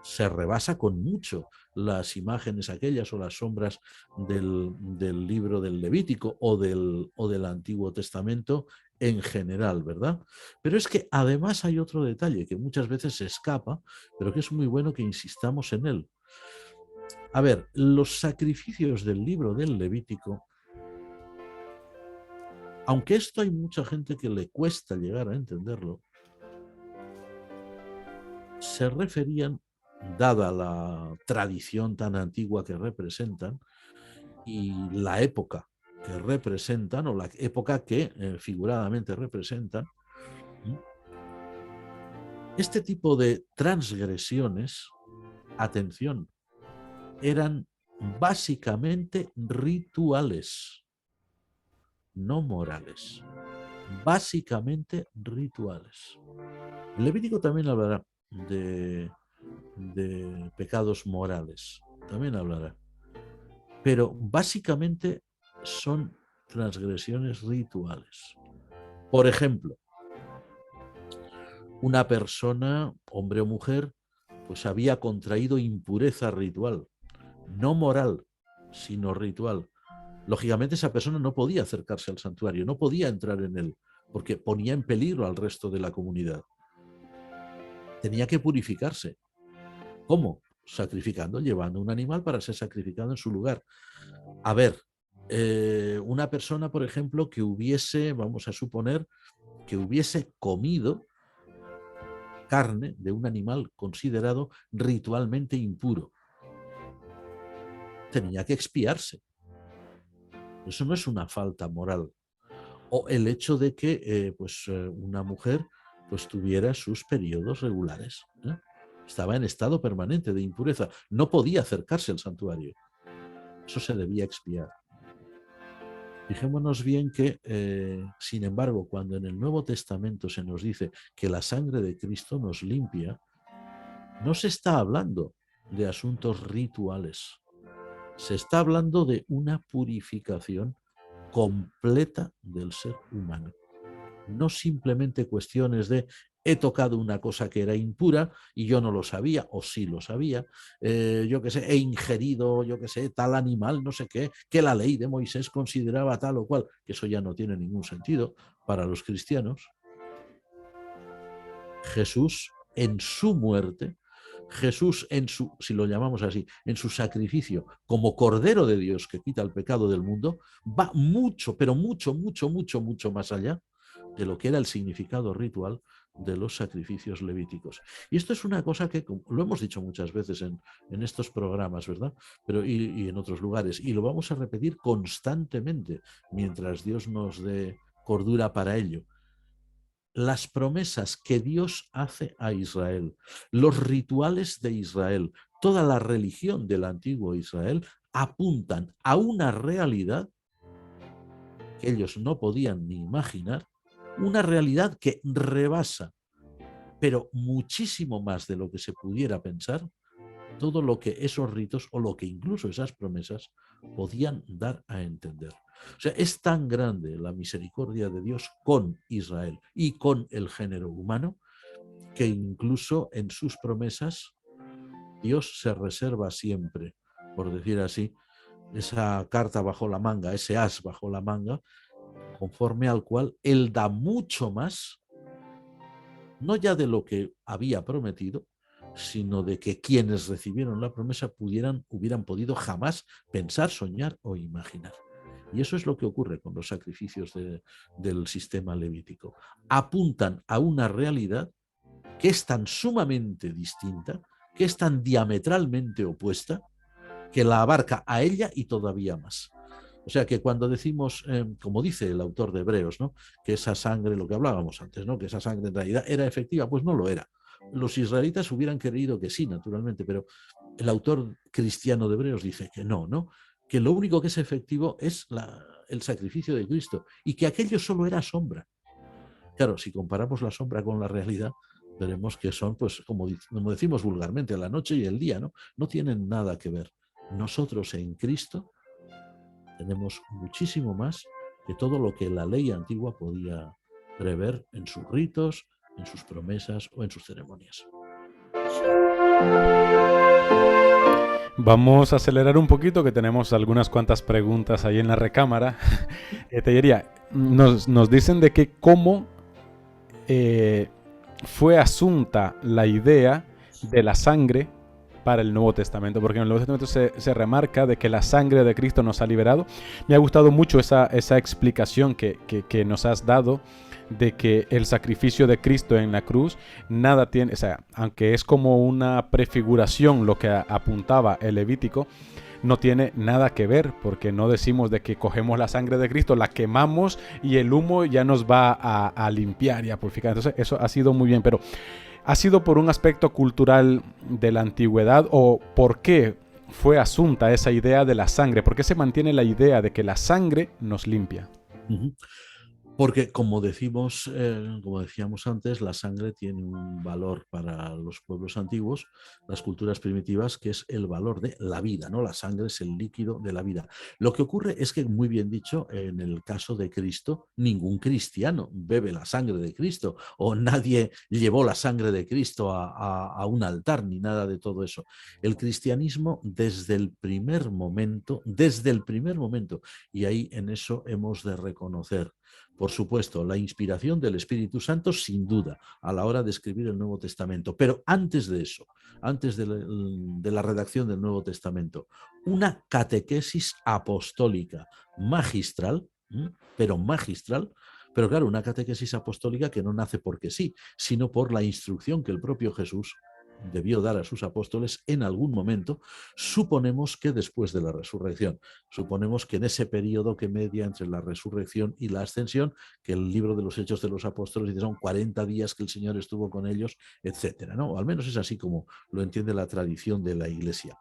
se rebasa con mucho las imágenes aquellas o las sombras del libro del Levítico o del Antiguo Testamento en general, ¿verdad? Pero es que además hay otro detalle que muchas veces se escapa, pero que es muy bueno que insistamos en él. A ver, los sacrificios del libro del Levítico, aunque esto hay mucha gente que le cuesta llegar a entenderlo, se referían, dada la tradición tan antigua que representan y la época que representan, o la época que figuradamente representan, este tipo de transgresiones, atención, eran básicamente rituales, no morales, básicamente rituales. El Levítico también hablará de pecados morales, también hablará, pero básicamente son transgresiones rituales. Por ejemplo, una persona, hombre o mujer, pues había contraído impureza ritual, no moral, sino ritual. Lógicamente esa persona no podía acercarse al santuario, no podía entrar en él, porque ponía en peligro al resto de la comunidad. Tenía que purificarse. ¿Cómo? Sacrificando, llevando un animal para ser sacrificado en su lugar. A ver, una persona, por ejemplo, que hubiese, vamos a suponer, que hubiese comido carne de un animal considerado ritualmente impuro, tenía que expiarse. Eso no es una falta moral. O el hecho de que una mujer pues tuviera sus periodos regulares, ¿eh? Estaba en estado permanente de impureza, no podía acercarse al santuario. Eso se debía expiar. Fijémonos bien que, sin embargo, cuando en el Nuevo Testamento se nos dice que la sangre de Cristo nos limpia, no se está hablando de asuntos rituales. Se está hablando de una purificación completa del ser humano. No simplemente cuestiones de he tocado una cosa que era impura y yo no lo sabía, o sí lo sabía, yo qué sé, he ingerido, yo qué sé, tal animal, no sé qué, que la ley de Moisés consideraba tal o cual, que eso ya no tiene ningún sentido para los cristianos. Jesús en su muerte, Jesús en su, si lo llamamos así, en su sacrificio como Cordero de Dios que quita el pecado del mundo, va mucho, pero mucho, mucho, mucho, mucho más allá de lo que era el significado ritual de los sacrificios levíticos. Y esto es una cosa que lo hemos dicho muchas veces en estos programas, ¿verdad? Pero y en otros lugares, y lo vamos a repetir constantemente mientras Dios nos dé cordura para ello. Las promesas que Dios hace a Israel, los rituales de Israel, toda la religión del antiguo Israel apuntan a una realidad que ellos no podían ni imaginar, una realidad que rebasa, pero muchísimo más de lo que se pudiera pensar, todo lo que esos ritos o lo que incluso esas promesas podían dar a entender. O sea, es tan grande la misericordia de Dios con Israel y con el género humano que incluso en sus promesas Dios se reserva siempre, por decir así, esa carta bajo la manga, ese as bajo la manga, conforme al cual Él da mucho más, no ya de lo que había prometido, sino de que quienes recibieron la promesa hubieran podido jamás pensar, soñar o imaginar. Y eso es lo que ocurre con los sacrificios del sistema levítico. Apuntan a una realidad que es tan sumamente distinta, que es tan diametralmente opuesta, que la abarca a ella y todavía más. O sea que cuando decimos, como dice el autor de Hebreos, ¿no?, que esa sangre, lo que hablábamos antes, ¿no?, que esa sangre en realidad era efectiva, pues no lo era. Los israelitas hubieran creído que sí, naturalmente, pero el autor cristiano de Hebreos dice que no, que lo único que es efectivo es el sacrificio de Cristo y que aquello solo era sombra. Claro, si comparamos la sombra con la realidad, veremos que son, pues, como decimos vulgarmente, la noche y el día, no tienen nada que ver. Nosotros en Cristo tenemos muchísimo más que todo lo que la ley antigua podía prever en sus ritos, en sus promesas o en sus ceremonias. Vamos a acelerar un poquito, que tenemos algunas cuantas preguntas ahí en la recámara. Tellería, nos dicen de que cómo fue asunta la idea de la sangre para el Nuevo Testamento, porque en el Nuevo Testamento se remarca de que la sangre de Cristo nos ha liberado. Me ha gustado mucho esa explicación que nos has dado, de que el sacrificio de Cristo en la cruz nada tiene, o sea, aunque es como una prefiguración lo que apuntaba el Levítico, no tiene nada que ver, porque no decimos de que cogemos la sangre de Cristo, la quemamos y el humo ya nos va a limpiar y a purificar. Entonces eso ha sido muy bien, pero ¿ha sido por un aspecto cultural de la antigüedad o por qué fue asunta esa idea de la sangre? ¿Por qué se mantiene la idea de que la sangre nos limpia? Porque, como decimos, como decíamos antes, la sangre tiene un valor para los pueblos antiguos, las culturas primitivas, que es el valor de la vida, ¿no? La sangre es el líquido de la vida. Lo que ocurre es que, muy bien dicho, en el caso de Cristo, ningún cristiano bebe la sangre de Cristo o nadie llevó la sangre de Cristo a un altar ni nada de todo eso. El cristianismo desde el primer momento, y ahí en eso hemos de reconocer, por supuesto, la inspiración del Espíritu Santo, sin duda, a la hora de escribir el Nuevo Testamento. Pero antes de eso, antes de la redacción del Nuevo Testamento, una catequesis apostólica magistral, pero claro, una catequesis apostólica que no nace porque sí, sino por la instrucción que el propio Jesús debió dar a sus apóstoles en algún momento, suponemos que después de la resurrección. Suponemos que en ese periodo que media entre la resurrección y la ascensión, que el libro de los Hechos de los Apóstoles dice son 40 días que el Señor estuvo con ellos, etcétera, ¿no? O al menos es así como lo entiende la tradición de la Iglesia.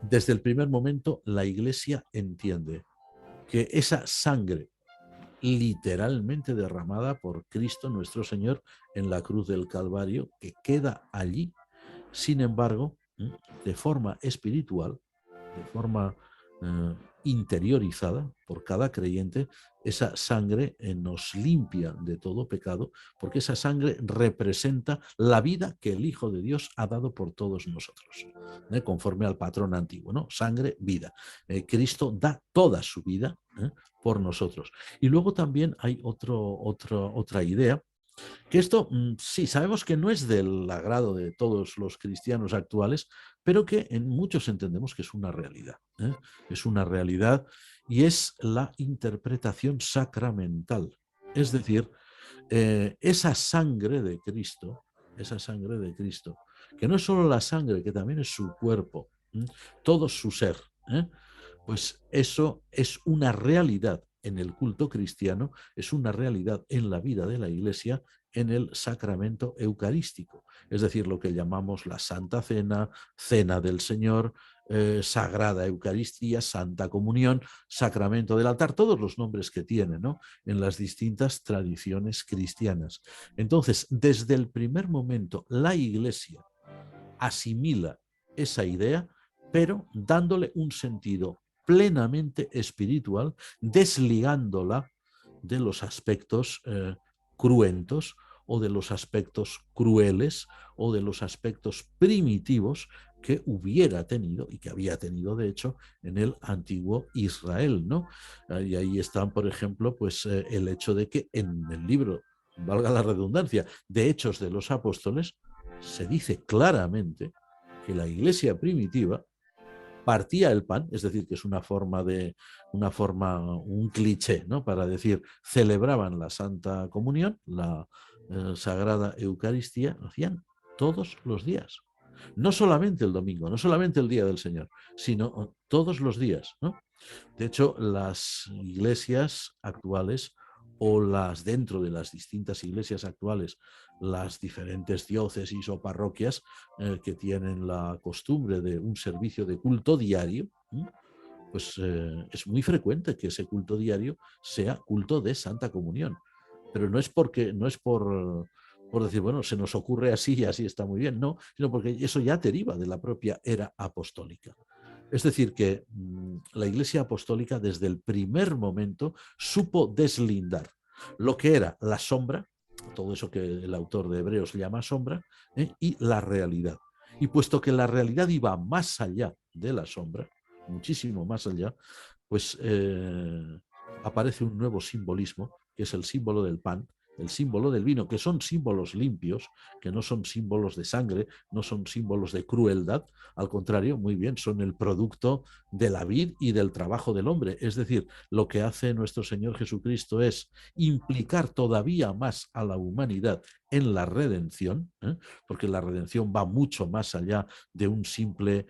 Desde el primer momento, la Iglesia entiende que esa sangre literalmente derramada por Cristo nuestro Señor en la cruz del Calvario, que queda allí, sin embargo, de forma espiritual, de forma interiorizada por cada creyente, esa sangre nos limpia de todo pecado, porque esa sangre representa la vida que el Hijo de Dios ha dado por todos nosotros, conforme al patrón antiguo, ¿no? Sangre, vida. Cristo da toda su vida por nosotros. Y luego también hay otra idea, que esto sí, sabemos que no es del agrado de todos los cristianos actuales, pero que en muchos entendemos que es una realidad. Es una realidad y es la interpretación sacramental. Es decir, esa sangre de Cristo, que no es solo la sangre, que también es su cuerpo, todo su ser, pues eso es una realidad en el culto cristiano, es una realidad en la vida de la Iglesia, en el sacramento eucarístico, es decir, lo que llamamos la Santa Cena, Cena del Señor, Sagrada Eucaristía, Santa Comunión, Sacramento del altar, todos los nombres que tiene, ¿no?, en las distintas tradiciones cristianas. Entonces, desde el primer momento, la Iglesia asimila esa idea, pero dándole un sentido plenamente espiritual, desligándola de los aspectos cruentos o de los aspectos crueles o de los aspectos primitivos que hubiera tenido y que había tenido, de hecho, en el antiguo Israel, ¿no? Y ahí están, por ejemplo, pues el hecho de que en el libro, valga la redundancia, de Hechos de los Apóstoles, se dice claramente que la Iglesia primitiva partía el pan, es decir, que es un cliché, ¿no?, para decir, celebraban la Santa Comunión, la Sagrada Eucaristía, lo hacían todos los días. No solamente el domingo, no solamente el día del Señor, sino todos los días, ¿no? De hecho, las iglesias actuales o las dentro de las distintas iglesias actuales, las diferentes diócesis o parroquias que tienen la costumbre de un servicio de culto diario, pues es muy frecuente que ese culto diario sea culto de Santa Comunión. Pero no es por decir, bueno, se nos ocurre así y así está muy bien, no, sino porque eso ya deriva de la propia era apostólica. Es decir, que la Iglesia Apostólica desde el primer momento supo deslindar lo que era la sombra, todo eso que el autor de Hebreos llama sombra, y la realidad. Y puesto que la realidad iba más allá de la sombra, muchísimo más allá, pues aparece un nuevo simbolismo, que es el símbolo del pan, el símbolo del vino, que son símbolos limpios, que no son símbolos de sangre, no son símbolos de crueldad, al contrario, muy bien, son el producto de la vid y del trabajo del hombre. Es decir, lo que hace nuestro Señor Jesucristo es implicar todavía más a la humanidad en la redención, porque la redención va mucho más allá de una simple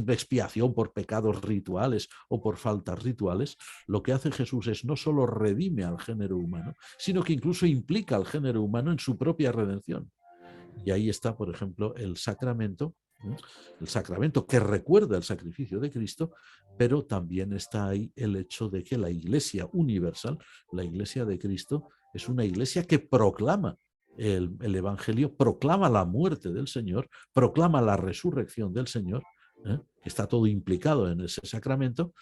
expiación por pecados rituales o por faltas rituales. Lo que hace Jesús es no solo redime al género humano, sino que incluso implica al género humano en su propia redención. Y ahí está, por ejemplo, el sacramento El sacramento que recuerda el sacrificio de Cristo, pero también está ahí el hecho de que la Iglesia universal, la Iglesia de Cristo, es una iglesia que proclama el Evangelio, proclama la muerte del Señor, proclama la resurrección del Señor. Está todo implicado en ese sacramento,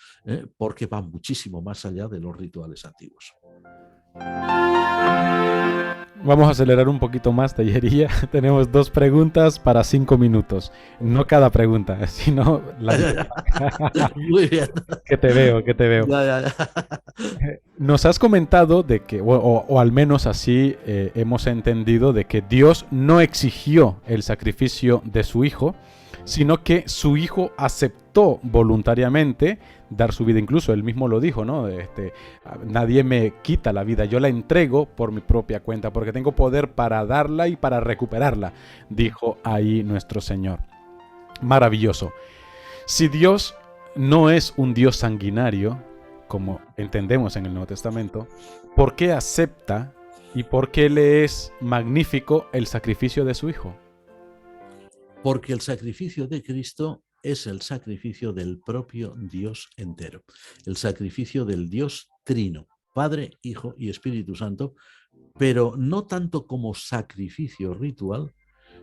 porque va muchísimo más allá de los rituales antiguos. Vamos a acelerar un poquito más, Tellería. Tenemos 2 preguntas para 5 minutos. No cada pregunta, sino la... Muy bien. Que te veo, que te veo. Ya. Nos has comentado de que, o al menos así hemos entendido, de que Dios no exigió el sacrificio de su Hijo, sino que su Hijo aceptó voluntariamente dar su vida. Incluso él mismo lo dijo, ¿no? Nadie me quita la vida, yo la entrego por mi propia cuenta, porque tengo poder para darla y para recuperarla, dijo ahí nuestro Señor. Maravilloso. Si Dios no es un Dios sanguinario, como entendemos en el Nuevo Testamento, ¿por qué acepta y por qué le es magnífico el sacrificio de su Hijo? Porque el sacrificio de Cristo es el sacrificio del propio Dios entero, el sacrificio del Dios trino, Padre, Hijo y Espíritu Santo, pero no tanto como sacrificio ritual,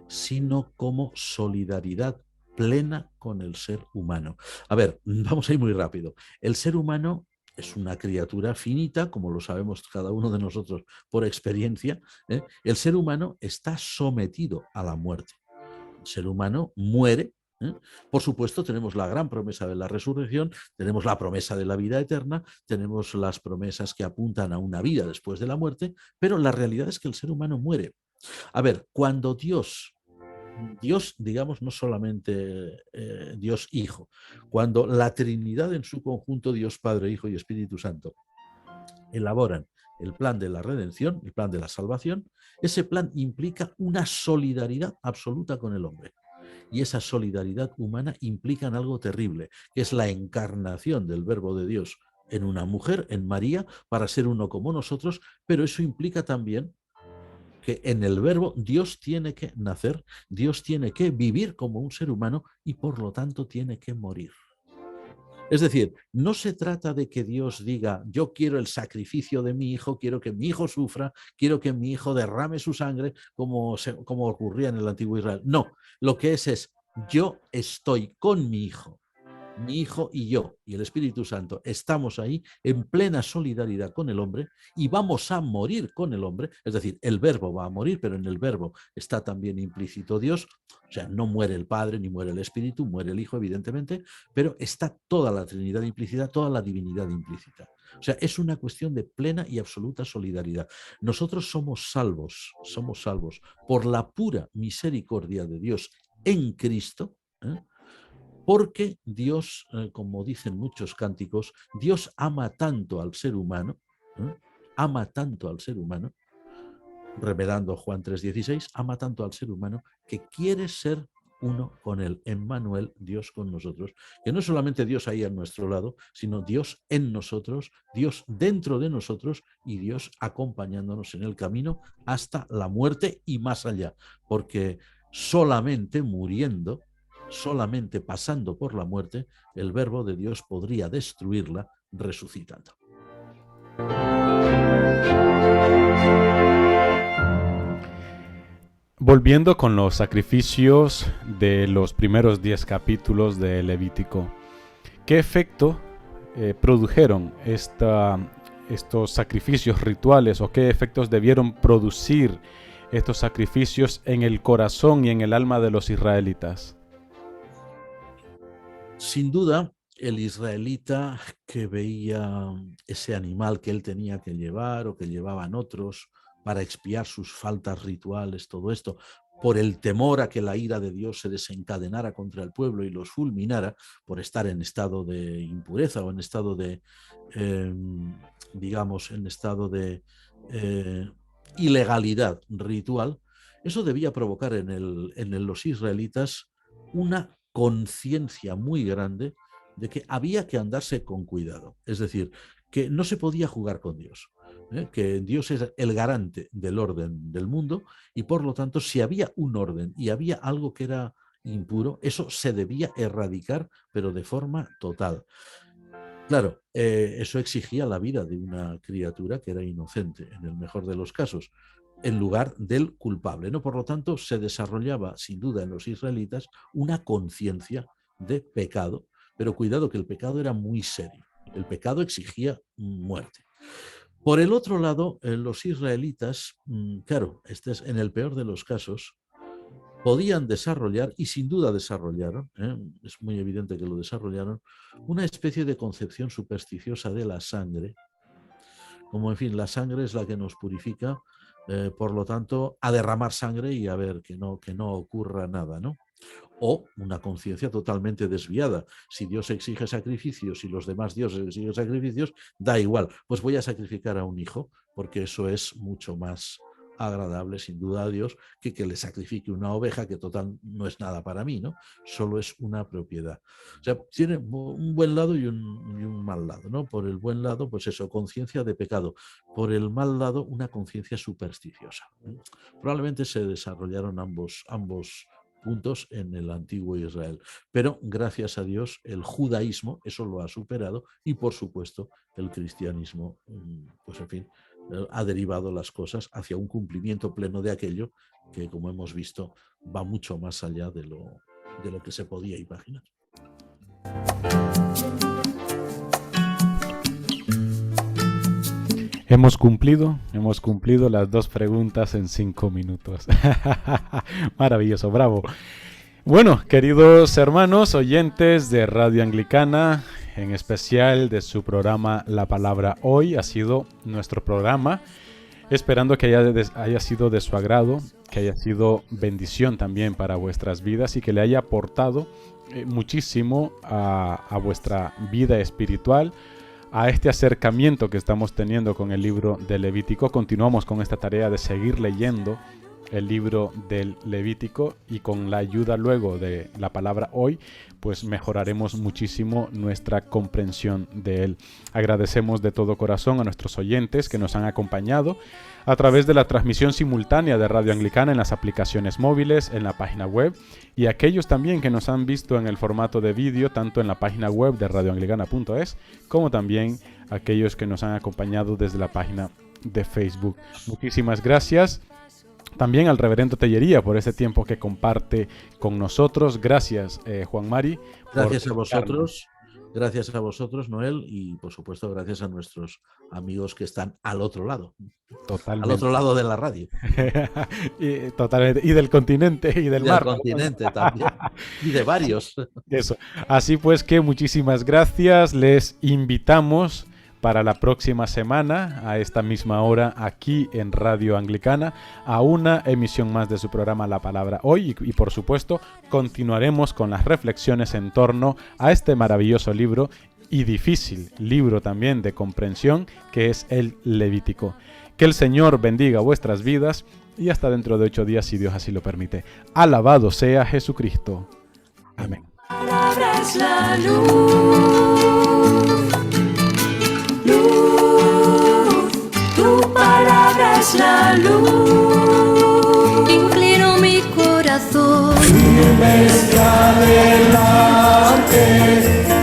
sino como solidaridad plena con el ser humano. A ver, vamos a ir muy rápido. El ser humano es una criatura finita, como lo sabemos cada uno de nosotros por experiencia. El ser humano está sometido a la muerte. El ser humano muere. Por supuesto, tenemos la gran promesa de la resurrección, tenemos la promesa de la vida eterna, tenemos las promesas que apuntan a una vida después de la muerte, pero la realidad es que el ser humano muere. A ver, cuando Dios, digamos, no solamente Dios Hijo, cuando la Trinidad en su conjunto, Dios Padre, Hijo y Espíritu Santo, elaboran el plan de la redención, el plan de la salvación, ese plan implica una solidaridad absoluta con el hombre. Y esa solidaridad humana implica algo terrible, que es la encarnación del Verbo de Dios en una mujer, en María, para ser uno como nosotros, pero eso implica también que en el Verbo Dios tiene que nacer, Dios tiene que vivir como un ser humano y por lo tanto tiene que morir. Es decir, no se trata de que Dios diga, yo quiero el sacrificio de mi hijo, quiero que mi hijo sufra, quiero que mi hijo derrame su sangre, como ocurría en el antiguo Israel. No, lo que es yo estoy con mi hijo y yo y el Espíritu Santo estamos ahí en plena solidaridad con el hombre y vamos a morir con el hombre, es decir, el Verbo va a morir, pero en el Verbo está también implícito Dios, o sea, no muere el Padre ni muere el Espíritu, muere el Hijo evidentemente, pero está toda la Trinidad implícita, toda la divinidad implícita. O sea, es una cuestión de plena y absoluta solidaridad. Nosotros somos salvos por la pura misericordia de Dios en Cristo, porque Dios, como dicen muchos cánticos, Dios ama tanto al ser humano, remedando Juan 3:16, ama tanto al ser humano que quiere ser uno con él, Emmanuel, Dios con nosotros, que no es solamente Dios ahí a nuestro lado, sino Dios en nosotros, Dios dentro de nosotros y Dios acompañándonos en el camino hasta la muerte y más allá, porque solamente muriendo, solamente pasando por la muerte, el Verbo de Dios podría destruirla resucitando. Volviendo con los sacrificios de los primeros 10 capítulos de Levítico, ¿qué efecto produjeron estos sacrificios rituales o qué efectos debieron producir estos sacrificios en el corazón y en el alma de los israelitas? Sin duda, el israelita que veía ese animal que él tenía que llevar o que llevaban otros para expiar sus faltas rituales, todo esto, por el temor a que la ira de Dios se desencadenara contra el pueblo y los fulminara por estar en estado de impureza o en estado de, ilegalidad ritual, eso debía provocar en los israelitas una conciencia muy grande de que había que andarse con cuidado, es decir, que no se podía jugar con Dios, que Dios es el garante del orden del mundo y por lo tanto si había un orden y había algo que era impuro, eso se debía erradicar, pero de forma total. Claro, eso exigía la vida de una criatura que era inocente, en el mejor de los casos, en lugar del culpable, ¿no? Por lo tanto, se desarrollaba, sin duda, en los israelitas una conciencia de pecado, pero cuidado que el pecado era muy serio. El pecado exigía muerte. Por el otro lado, los israelitas, claro, este es en el peor de los casos, podían desarrollar, y sin duda desarrollaron, es muy evidente que lo desarrollaron, una especie de concepción supersticiosa de la sangre, como en fin, la sangre es la que nos purifica, por lo tanto, a derramar sangre y a ver que no ocurra nada, ¿no? O una conciencia totalmente desviada. Si Dios exige sacrificios y los demás dioses exigen sacrificios, da igual, pues voy a sacrificar a un hijo, porque eso es mucho más agradable, sin duda, a Dios, que le sacrifique una oveja, que total no es nada para mí, ¿no? Solo es una propiedad. O sea, tiene un buen lado y un mal lado, ¿no? Por el buen lado, pues eso, conciencia de pecado. Por el mal lado, una conciencia supersticiosa. Probablemente se desarrollaron ambos puntos en el antiguo Israel. Pero, gracias a Dios, el judaísmo eso lo ha superado y, por supuesto, el cristianismo, pues en fin, ha derivado las cosas hacia un cumplimiento pleno de aquello que, como hemos visto, va mucho más allá de lo que se podía imaginar. Hemos cumplido las 2 preguntas en 5 minutos. Maravilloso, bravo. Bueno, queridos hermanos, oyentes de Radio Anglicana, en especial de su programa La Palabra Hoy, ha sido nuestro programa, esperando que haya sido de su agrado, que haya sido bendición también para vuestras vidas y que le haya aportado muchísimo a vuestra vida espiritual, a este acercamiento que estamos teniendo con el libro de Levítico. Continuamos con esta tarea de seguir leyendo el libro del Levítico y con la ayuda luego de La Palabra Hoy, pues mejoraremos muchísimo nuestra comprensión de él. Agradecemos de todo corazón a nuestros oyentes que nos han acompañado a través de la transmisión simultánea de Radio Anglicana en las aplicaciones móviles, en la página web, y aquellos también que nos han visto en el formato de vídeo, tanto en la página web de radioanglicana.es, como también aquellos que nos han acompañado desde la página de Facebook. Muchísimas gracias. También al reverendo Tellería por ese tiempo que comparte con nosotros. Gracias, Juan Mari. Gracias a vosotros. Gracias a vosotros, Noel, y por supuesto gracias a nuestros amigos que están al otro lado. Totalmente. Al otro lado de la radio. Totalmente. Y del continente y del mar. Del continente también. Y de varios. Eso. Así pues que muchísimas gracias. Les invitamos para la próxima semana, a esta misma hora, aquí en Radio Anglicana, a una emisión más de su programa La Palabra Hoy. Y por supuesto, continuaremos con las reflexiones en torno a este maravilloso libro y difícil libro también de comprensión, que es el Levítico. Que el Señor bendiga vuestras vidas y hasta dentro de 8 días, si Dios así lo permite. Alabado sea Jesucristo. Amén. La palabra es la luz. Tu palabra es la luz. Inclino mi corazón. Firmes adelante,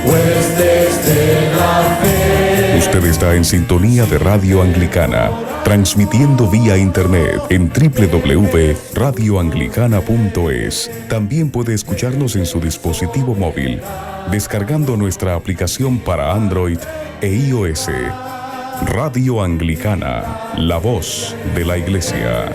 pues desde la fe. Usted está en sintonía de Radio Anglicana, transmitiendo vía internet en www.radioanglicana.es. También puede escucharnos en su dispositivo móvil, descargando nuestra aplicación para Android e iOS. Radio Anglicana, la voz de la Iglesia.